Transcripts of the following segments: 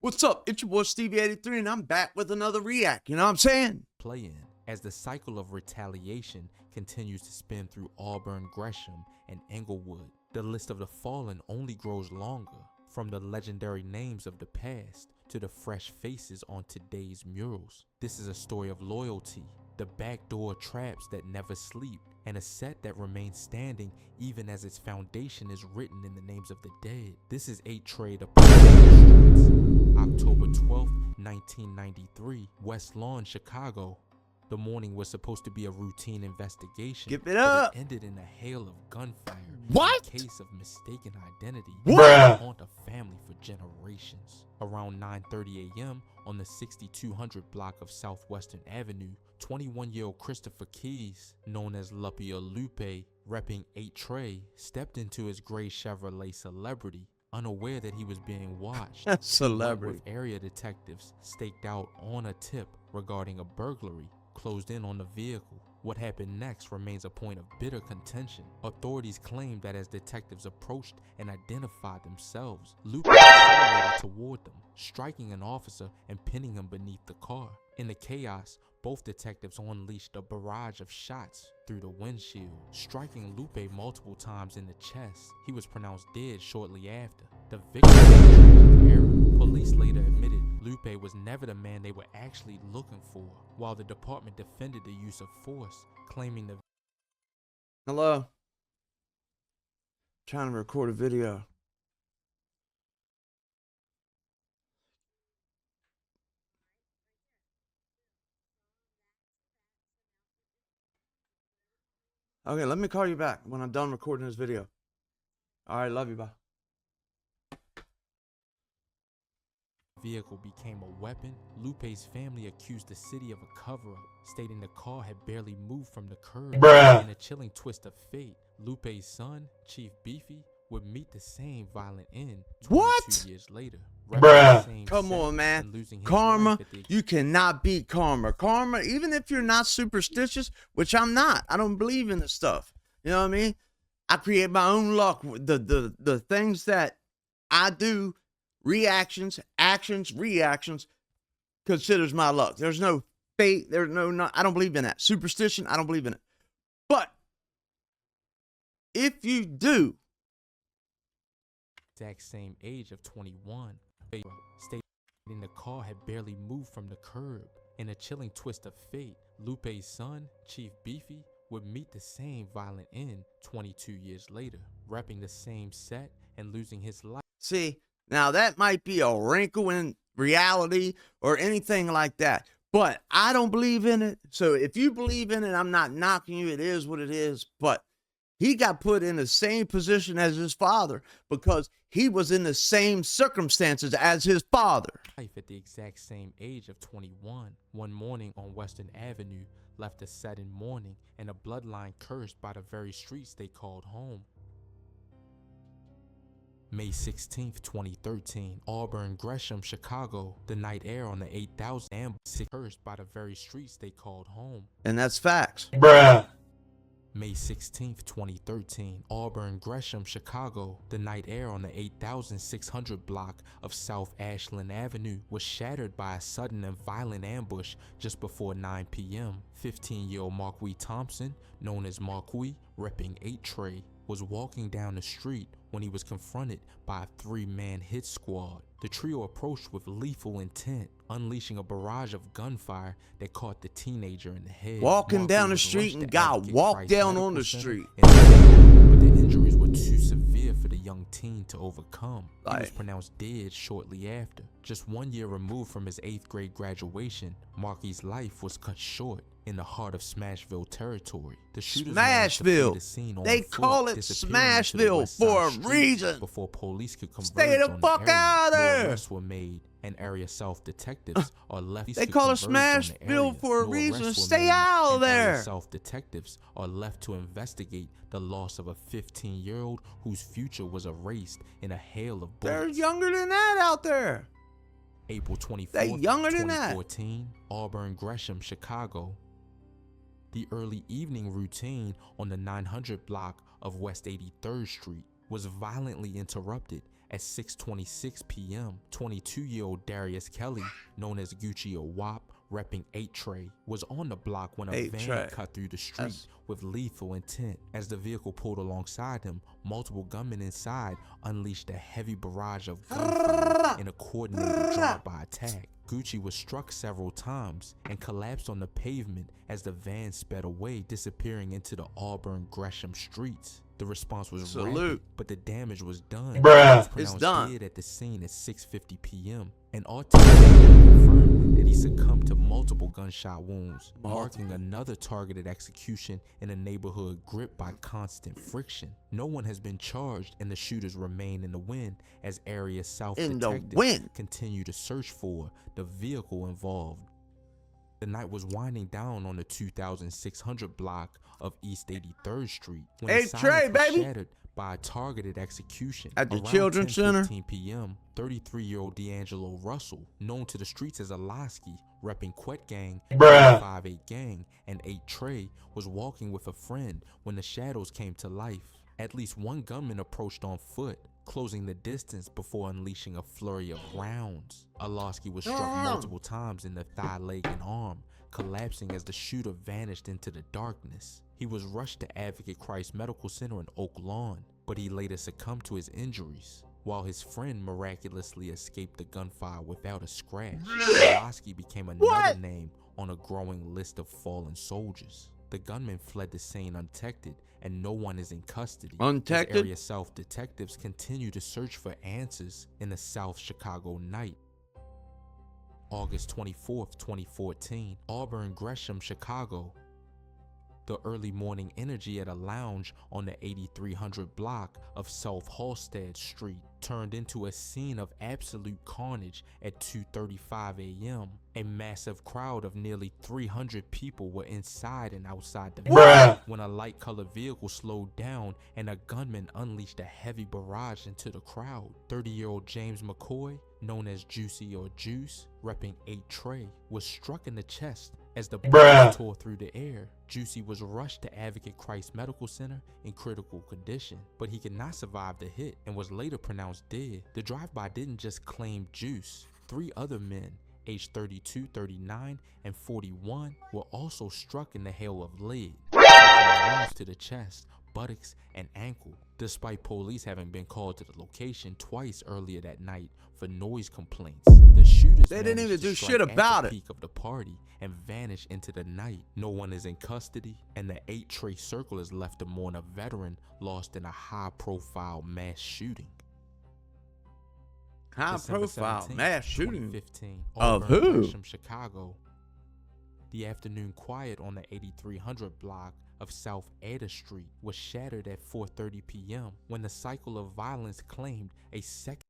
What's up? It's your boy Stevie83 and I'm back with another react. You know what I'm saying? Playing as the cycle of retaliation continues to spin through Auburn, Gresham, and Englewood. The list of the fallen only grows longer, from the legendary names of the past to the fresh faces on today's murals. This is a story of loyalty, the backdoor traps that never sleep, and a set that remains standing even as its foundation is written in the names of the dead. This is 8 Trade October 12th, 1993, West Lawn, Chicago. The morning was supposed to be a routine investigation, Give it up. but it ended in a hail of gunfire. What? In a case of mistaken identity What? that haunt a family for generations. Around 9:30 a.m. on the 6200 block of Southwestern Avenue, 21-year-old Christopher Keys, known as Luppy or Lupe, repping 8 Trey, stepped into his gray Chevrolet Celebrity, unaware that he was being watched. Celebrity. With area detectives staked out on a tip regarding a burglary, closed in on the vehicle. What happened next remains a point of bitter contention. Authorities claimed that as detectives approached and identified themselves, Lupe accelerated toward them, striking an officer and pinning him beneath the car. In the chaos, both detectives unleashed a barrage of shots through the windshield, striking Lupe multiple times in the chest. He was pronounced dead shortly after. The victim was a tragic error. Police later admitted Lupe was never the man they were actually looking for, while the department defended the use of force, claiming the Hello. Trying to record a video. Okay, let me call you back when I'm done recording this video. All right, love you, bye. vehicle became a weapon. Lupe's family accused the city of a cover-up, stating the car had barely moved from the curb. In a chilling twist of fate, Lupe's son, Chief Beefy, would meet the same violent end 22 years later. Come on, man. Karma, you cannot beat karma. Karma, even if you're not superstitious, which I'm not. I don't believe in this stuff. You know what I mean? I create my own luck. The things that I do, reactions, actions, reactions, considers my luck. There's no fate. There's no, I don't believe in that. Superstition, I don't believe in it. But if you do, exact same age of 21, stating the car had barely moved from the curb. In a chilling twist of fate, Lupe's son, Chief Beefy, would meet the same violent end 22 years later, repping the same set and losing his life. See, now that might be a wrinkle in reality or anything like that, but I don't believe in it. So if you believe in it, I'm not knocking you. It is what it is. But he got put in the same position as his father because he was in the same circumstances as his father. At the exact same age of 21, one morning on Western Avenue left a sudden mourning and a bloodline cursed by the very streets they called home. May 16th, 2013, Auburn, Gresham, Chicago. The night air on the 8000 ambush cursed by the very streets they called home. And that's facts. May 16th, 2013, Auburn, Gresham, Chicago. The night air on the 8600 block of South Ashland Avenue was shattered by a sudden and violent ambush just before 9 p.m. 15-year-old Marquis Thompson, known as Marquis, repping 8 Trey, was walking down the street when he was confronted by a 3-man hit squad. The trio approached with lethal intent, unleashing a barrage of gunfire that caught the teenager in the head. Walking down the street and got walked down on the street. But the injuries were too severe for the young teen to overcome. He was pronounced dead shortly after. Just 1 year removed from his 8th grade graduation, Marky's life was cut short in the heart of Smashville territory. The shooters Smashville. The scene on they foot, call it Smashville for a reason. Before police could converge Stay the on fuck the area, out of there. No arrests were made, and area self-detectives are left. They call it Smashville for a reason. Stay out of there. Self-detectives are left to investigate the loss of a 15-year-old whose future was erased in a hail of bullets. They're younger than that out there. April 24th, they younger than 2014, Auburn, Gresham, Chicago. The early evening routine on the 900 block of West 83rd Street was violently interrupted At 6:26 p.m., 22-year-old Darius Kelly, known as Gucci or WAP, repping 8 Tray, was on the block when a van cut through the street with lethal intent. As the vehicle pulled alongside him, multiple gunmen inside unleashed a heavy barrage of gunfire in a coordinated drive-by attack. Gucci was struck several times and collapsed on the pavement as the van sped away, disappearing into the Auburn Gresham streets. The response was rapid, but the damage was done. It's done. Dead at the scene at 6:50 p.m. An autopsy confirmed that he succumbed to multiple gunshot wounds, marking another targeted execution in a neighborhood gripped by constant friction. No one has been charged, and the shooters remain in the wind as Area South detectives continue to search for the vehicle involved. The night was winding down on the 2600 block of East 83rd Street when the silence was shattered by a targeted execution. At the Children's Center, 10 p.m., 33-year-old D'Angelo Russell, known to the streets as Alaski, repping Quet Gang, 58 Gang, and 8 Tray, was walking with a friend when the shadows came to life. At least one gunman approached on foot, closing the distance before unleashing a flurry of rounds. Alaski was struck multiple times in the thigh, leg, and arm, collapsing as the shooter vanished into the darkness. He was rushed to Advocate Christ Medical Center in Oak Lawn, but he later succumbed to his injuries, while his friend miraculously escaped the gunfire without a scratch. Alaski became another name on a growing list of fallen soldiers. The gunman fled the scene undetected, and no one is in custody. Area South detectives continue to search for answers in the South Chicago night. August 24th, 2014, Auburn, Gresham, Chicago. The early morning energy at a lounge on the 8300 block of South Halstead Street turned into a scene of absolute carnage at 2:35 a.m. A massive crowd of nearly 300 people were inside and outside the venue when a light-colored vehicle slowed down and a gunman unleashed a heavy barrage into the crowd. 30-year-old James McCoy, known as Juicy or Juice, repping 8 Tray, was struck in the chest as the bullet tore through the air. Juicy was rushed to Advocate Christ Medical Center in critical condition, but he could not survive the hit and was later pronounced dead. The drive-by didn't just claim Juice. 3 other men, aged 32, 39, and 41, were also struck in the hail of lead, from wounds to the chest, buttocks, and ankle, despite police having been called to the location twice earlier that night for noise complaints. The shooters didn't even do shit about it. Peak of the party and vanish into the night. No one is in custody, and the 8 Tray circle is left to mourn a veteran lost in a high-profile mass shooting. High-profile mass shooting? 2015, of Auburn, who? Gresham, Chicago. The afternoon quiet on the 8300 block of South Ada Street was shattered at 4:30 p.m. when the cycle of violence claimed a second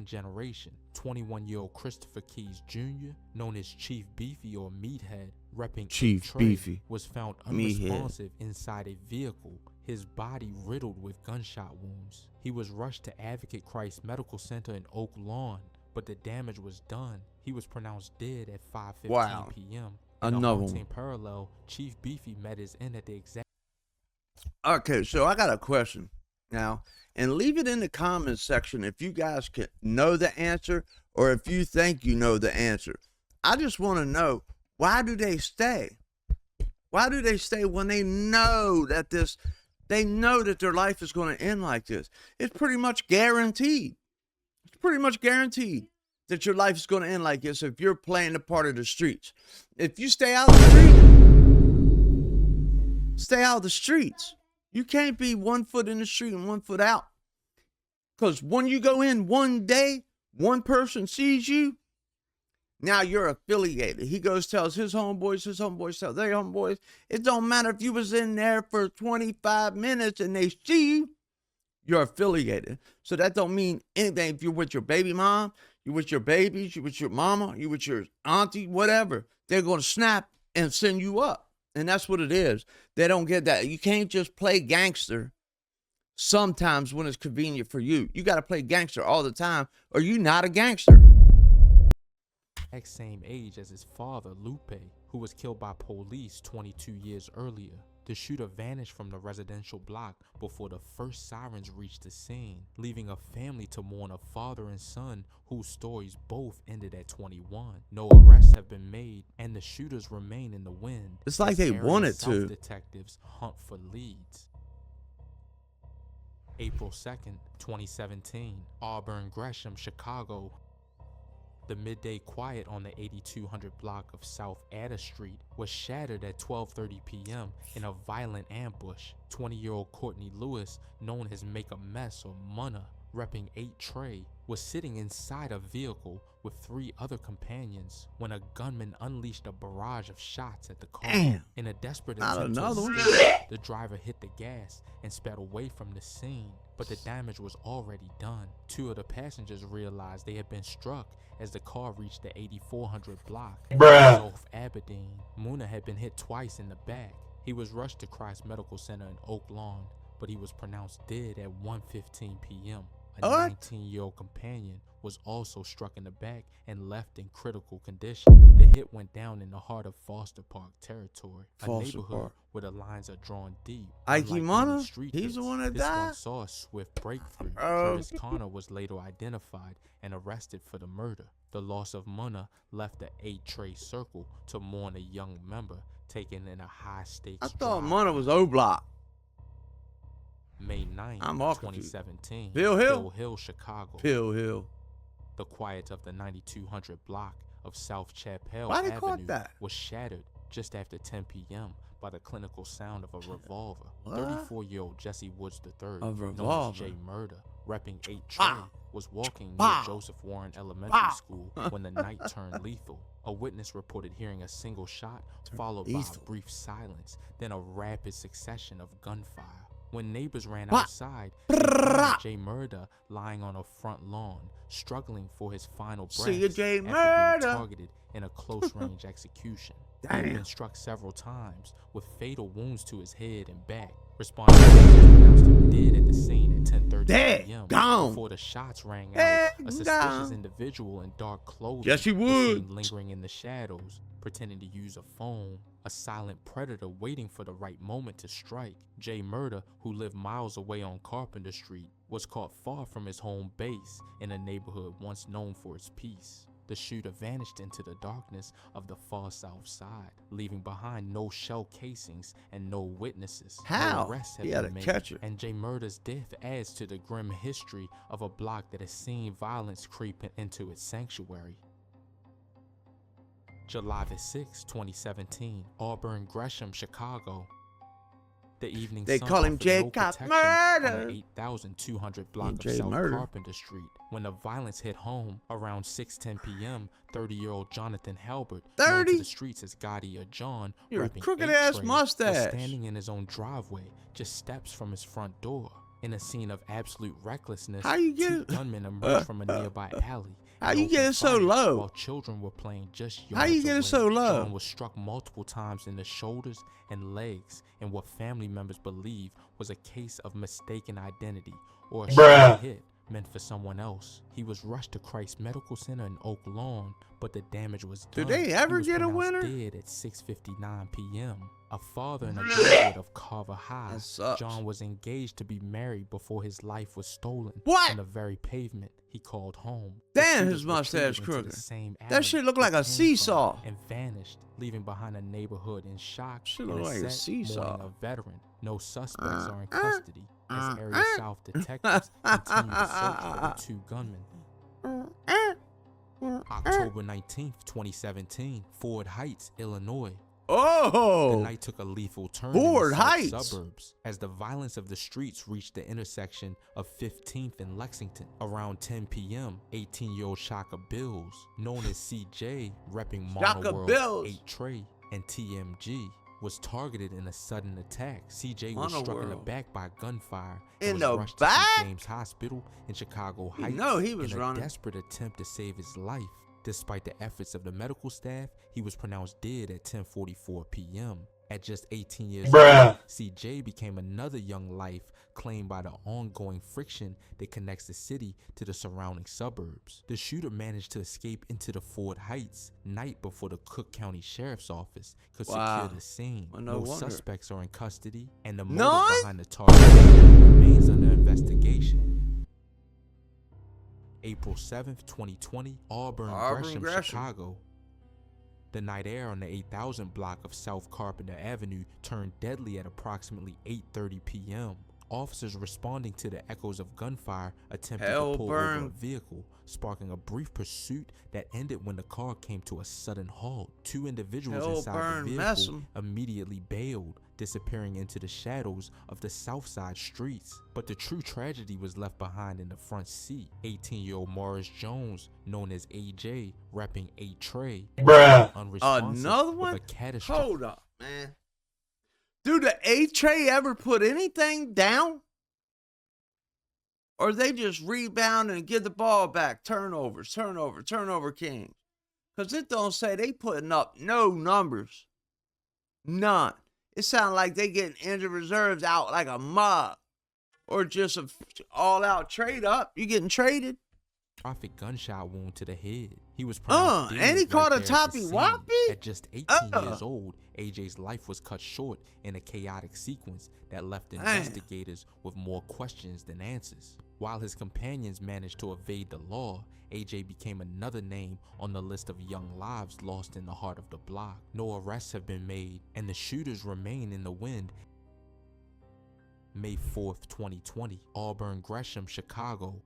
generation. 21-year-old Christopher Keys Jr., known as Chief Beefy or Meathead, repping Chief Beefy, was found unresponsive inside a vehicle, his body riddled with gunshot wounds. He was rushed to Advocate Christ Medical Center in Oak Lawn, but the damage was done. He was pronounced dead at 5:15 p.m. Another one. Parallel, Chief Beefy met his end at the exact. Okay, so I got a question now, and leave it in the comments section if you guys can know the answer or if you think you know the answer. I just want to know, why do they stay? Why do they stay when they know that their life is going to end like this? It's pretty much guaranteed. It's pretty much guaranteed that your life is going to end like this if you're playing the part of the streets. If you stay out of the street, stay out of the streets. You can't be 1 foot in the street and 1 foot out. Because when you go in one day, one person sees you, now you're affiliated. He goes, tells his homeboys tell their homeboys. It don't matter if you was in there for 25 minutes and they see you, you're affiliated. So that don't mean anything if you're with your baby mom, you with your babies, you with your mama, you with your auntie, whatever. They're going to snap and send you up. And that's what it is. They don't get that. You can't just play gangster sometimes when it's convenient for you. You got to play gangster all the time or you're not a gangster. Same age as his father, Lupe, who was killed by police 22 years earlier. The shooter vanished from the residential block before the first sirens reached the scene, leaving a family to mourn a father and son whose stories both ended at 21. No arrests have been made, and the shooters remain in the wind. It's like as they area wanted South to. Detectives hunt for leads. April 2nd, 2017, Auburn, Gresham, Chicago. The midday quiet on the 8200 block of South Adder Street was shattered at 12:30 p.m. in a violent ambush. 20-year-old Courtney Lewis, known as Make a Mess or Munna, repping 8 Trey, was sitting inside a vehicle with 3 other companions when a gunman unleashed a barrage of shots at the car. Damn. In a desperate Not attempt to another one. escape, the driver hit the gas and sped away from the scene, but the damage was already done. 2 of the passengers realized they had been struck as the car reached the 8400 block of South Aberdeen. Munna had been hit twice in the back. He was rushed to Christ Medical Center in Oak Lawn, but he was pronounced dead at 1:15 p.m. A 19-year-old companion was also struck in the back and left in critical condition. The hit went down in the heart of Foster Park territory, a neighborhood where the lines are drawn deep. Ike Munna? Street He's hits, the one that this died? one saw a swift breakthrough. Curtis Connor was later identified and arrested for the murder. The loss of Munna left the 8 Trey circle to mourn a young member taken in a high-stakes I thought drive. Munna was O-Block. May 9th, I'm all 2017. Hill Hill? Hill Hill, Chicago. Hill Hill. The quiet of the 9200 block of South Chapel Why they call it Avenue that? was shattered just after 10 p.m. by the clinical sound of a revolver. What? 34-year-old Jesse Woods III, A known revolver? as Jay Murder, repping 8 Trey, Pow. was walking near Pow. Joseph Warren Elementary Pow. School when the night turned lethal. A witness reported hearing a single shot followed by lethal. a brief silence, then a rapid succession of gunfire. When neighbors ran What? outside, they found Jay Murder lying on a front lawn, struggling for his final breaths See you, Jay after Murder. being targeted in a close-range execution. He had been struck several times with fatal wounds to his head and back. Responding pronounced him dead at the scene at 10:30 Dead. p.m. Gone. Before the shots rang out. Dead. A suspicious Gone. individual in dark clothing Jesse was Woods. seen lingering in the shadows, pretending to use a phone. A silent predator waiting for the right moment to strike. Jay Murder, who lived miles away on Carpenter Street, was caught far from his home base in a neighborhood once known for its peace. The shooter vanished into the darkness of the far south side, leaving behind no shell casings and no witnesses. How? No arrests have He had been a made, catcher. and Jay Murder's death adds to the grim history of a block that has seen violence creep into its sanctuary. July the 6th, 2017, Auburn, Gresham, Chicago. The evening They sun call him offered Jay no Cop protection on Murder. the 8,200 block of Jay South Murder. Carpenter Street. When the violence hit home around 6:10 p.m., 30-year-old Jonathan Halbert, known 30? to the streets as Gotti or John, You're a repping crooked-ass 8 Trey, mustache. was standing in his own driveway, just steps from his front door. In a scene of absolute recklessness, How you 2 get- gunmen emerged from a nearby alley. How and you get opened it so fire low? While children were playing just yards How you get away. it so low? John was struck multiple times in the shoulders and legs in what family members believe was a case of mistaken identity or a shot hit meant for someone else. He was rushed to Christ Medical Center in Oak Lawn, but the damage was done. Did they ever He was get a pronounced winner? dead at 6:59 p.m. A father and a graduate of Carver High, That sucks. John was engaged to be married before his life was stolen. What? On the very pavement he called home. The Damn, shooters his mustache retreated into crooked. the same That alley shit look like they a came from seesaw. and vanished, leaving behind a neighborhood in shock. Shit and look like a set seesaw. mourning a veteran. No suspects are in custody as area South detectives continue to search for the 2 gunmen. October 19th, 2017, Ford Heights, Illinois. The Oh, night took a lethal turn Ford in the south Heights. suburbs as the violence of the streets reached the intersection of 15th and Lexington. Around 10 p.m., 18-year-old Shaka Bills, known as CJ, repping Shaka Mono Bills. World 8 Trey and TMG, was targeted in a sudden attack. CJ was Mono struck in the World. back by gunfire In and the was rushed back? to St. James Hospital in Chicago You Heights know he was in a running. desperate attempt to save his life. Despite the efforts of the medical staff, he was pronounced dead at 10:44 p.m. At just 18 years old, CJ became another young life claimed by the ongoing friction that connects the city to the surrounding suburbs. The shooter managed to escape into the Ford Heights night before the Cook County Sheriff's Office could secure the scene. Well, no wonder. Suspects are in custody, and the motive behind the target remains under investigation. April 7th, 2020, Auburn, Gresham, Chicago. The night air on the 8000 block of South Carpenter Avenue turned deadly at approximately 8:30 p.m. Officers responding to the echoes of gunfire attempted to pull over a vehicle, sparking a brief pursuit that ended when the car came to a sudden halt. Two individuals inside the vehicle immediately bailed, disappearing into the shadows of the south side streets. But the true tragedy was left behind in the front seat. 18-year-old Morris Jones, known as AJ, rapping A-Tray, unresponsive. Another one? Hold up, man. Dude, the A-Tray ever put anything down? Or they just rebound and get the ball back? Turnovers, turnover kings. Because it don't say they putting up no numbers. None. It sounds like they getting injured reserves out like a mob. Or just an all-out trade up. You getting traded? Traffic gunshot wound to the head. He was pronounced dead and he caught a there toppy whoppy? At just 18 years old, AJ's life was cut short in a chaotic sequence that left investigators with more questions than answers. While his companions managed to evade the law, AJ became another name on the list of young lives lost in the heart of the block. No arrests have been made, and the shooters remain in the wind. May 4th, 2020, Auburn, Gresham, Chicago.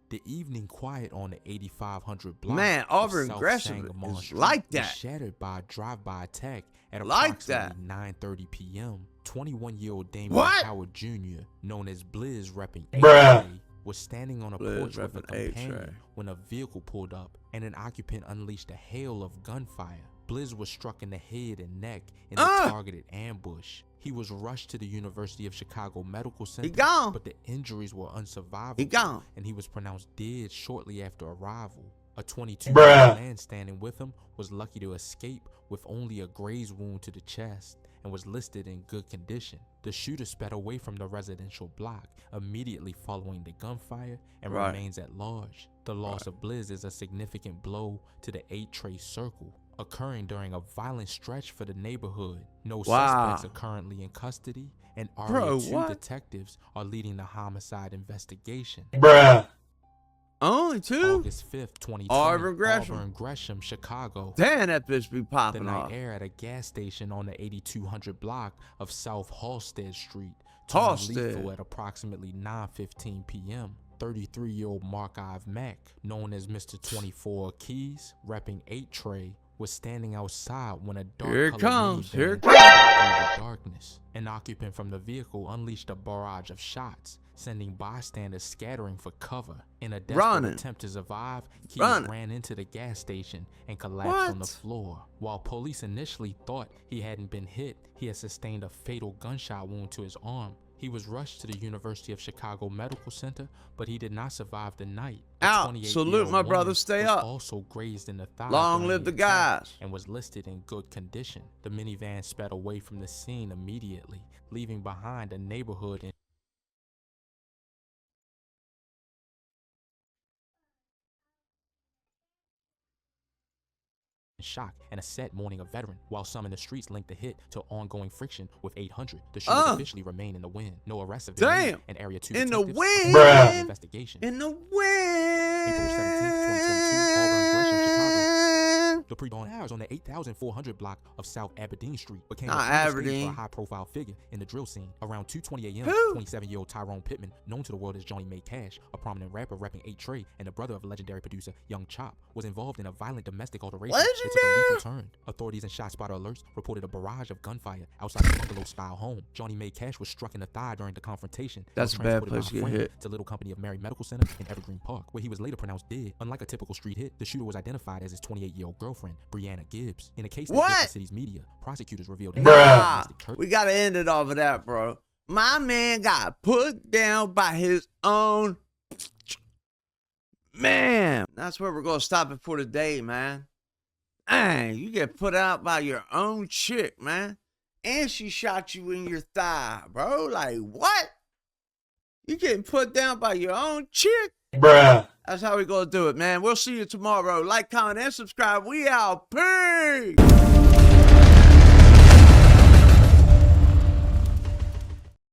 The evening quiet on the 8500 block Auburn Gresham is like that. Was shattered by a drive-by attack at approximately 9:30 p.m. 21-year-old Damian Howard Jr., known as Blizz, repping A-Tray, was standing on a porch with a companion when a vehicle pulled up and an occupant unleashed a hail of gunfire. Blizz was struck in the head and neck in the targeted ambush. He was rushed to the University of Chicago Medical Center, but the injuries were unsurvivable, and he was pronounced dead shortly after arrival. A 22-year-old man standing with him was lucky to escape with only a graze wound to the chest and was listed in good condition. The shooter sped away from the residential block immediately following the gunfire and remains at large. The loss of Blizz is a significant blow to the A-Tray circle, occurring during a violent stretch for the neighborhood. No suspects are currently in custody, and RA2 detectives are leading the homicide investigation. Only two? August 5th, 2020, Auburn, Gresham, Chicago. Damn, that bitch be popping off. The night air at a gas station on the 8200 block of South Halstead Street turned lethal at approximately 9:15 p.m. 33-year-old Mark Ive Mack, known as Mr. 24 Keys, repping A-Tray, was standing outside when a dark through the darkness. An occupant from the vehicle unleashed a barrage of shots, sending bystanders scattering for cover. In a desperate attempt to survive, Keys ran into the gas station and collapsed on the floor. While police initially thought he hadn't been hit, he had sustained a fatal gunshot wound to his arm. He was rushed to the University of Chicago Medical Center, but he did not survive the night. Salute my brother, stay up. Also grazed in the thigh. Long live the guys. And was listed in good condition. The minivan sped away from the scene immediately, leaving behind a neighborhood in shock and a sad mourning of veteran, while some in the streets linked the hit to ongoing friction with 800. The shooters officially remain in the wind. No arrests have been made, and Area 2 in the wind. Investigation. In the wind. April 17th, 2022, Auburn, Gresham, Chicago. The pre-dawn hours on the 8400 block of South Aberdeen Street became a high-profile figure in the drill scene. Around 2:20 a.m., 27-year-old Tyrone Pittman, known to the world as Johnny Made Cash, a prominent rapper repping A-Tray and the brother of legendary producer Young Chop, was involved in a violent domestic altercation. It took a lethal turn. Authorities and shot spotter alerts reported a barrage of gunfire outside the bungalow-style home. Johnny Made Cash was struck in the thigh during the confrontation. That's a bad place to get hit. To Little Company of Mary Medical Center in Evergreen Park, where he was later pronounced dead. Unlike a typical street hit, the shooter was identified as his 28-year-old girlfriend, Brianna Gibbs. In a case that hit the city's media, prosecutors revealed we gotta end it off of that, bro. My man got put down by his own man. That's where we're gonna stop it for today, man. Dang, you get put out by your own chick, man. and she shot you in your thigh, bro. Like, what? You getting put down by your own chick? Bruh. That's how we gonna do it, man. We'll see you tomorrow. Like, comment, and subscribe. We out. Peace.